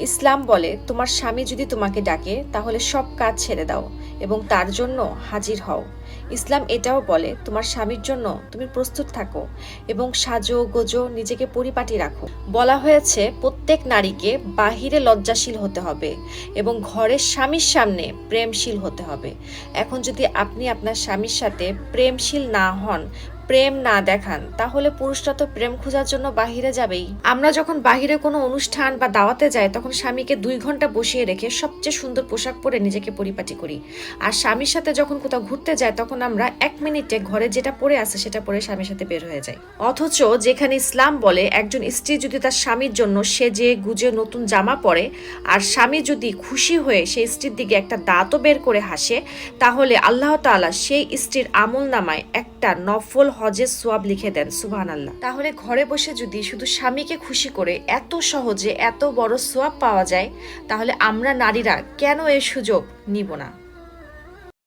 ইসলাম বলে তোমার স্বামী যদি তোমাকে ডাকে তাহলে সব কাজ ছেড়ে দাও এবং তার জন্য হাজির হও। ইসলাম এটাও বলে তোমার স্বামীর জন্য তুমি প্রস্তুত থাকো এবং সাজো গোজো নিজেকে পরিপাটি রাখো। বলা হয়েছে প্রত্যেক নারীকে বাহিরে লজ্জাশীল হতে হবে এবং ঘরের স্বামীর সামনে প্রেমশীল হতে হবে। এখন যদি আপনি আপনার স্বামীর সাথে প্রেমশীল না হন, প্রেম না দেখান, তাহলে পুরুষরা তো প্রেম খোঁজার জন্য বাহিরে যাবেই। আমরা যখন বাহিরে কোনো অনুষ্ঠান বা দাওয়াতে যাই তখন স্বামীকে 2 ঘন্টা বসিয়ে রেখে সবচেয়ে সুন্দর পোশাক পরে নিজেকে পরিপাটি করি, আর স্বামীর সাথে যখন কোথাও ঘুরতে যাই তখন আমরা 1 মিনিটে ঘরে যেটা পরে আছে সেটা পরে স্বামীর সাথে বের হয়ে যাই। অথচ যেখানে ইসলাম বলে একজন স্ত্রী যদি তার স্বামীর জন্য সেজে গুজে নতুন জামা পরে আর স্বামী যদি খুশি হয়ে সেই স্ত্রীর দিকে একটা দাঁতও বের করে হাসে, তাহলে আল্লাহ তাআলা সেই স্ত্রীর আমল নামায় একটা নফল হজের সোয়াব লিখে দেন। সুবহানাল্লাহ। তাহলে ঘরে বসে যদি শুধু স্বামীকে খুশি করে এত সহজে এত বড় সোয়াব পাওয়া যায়, তাহলে আমরা নারীরা কেন এই সুযোগ নিব না?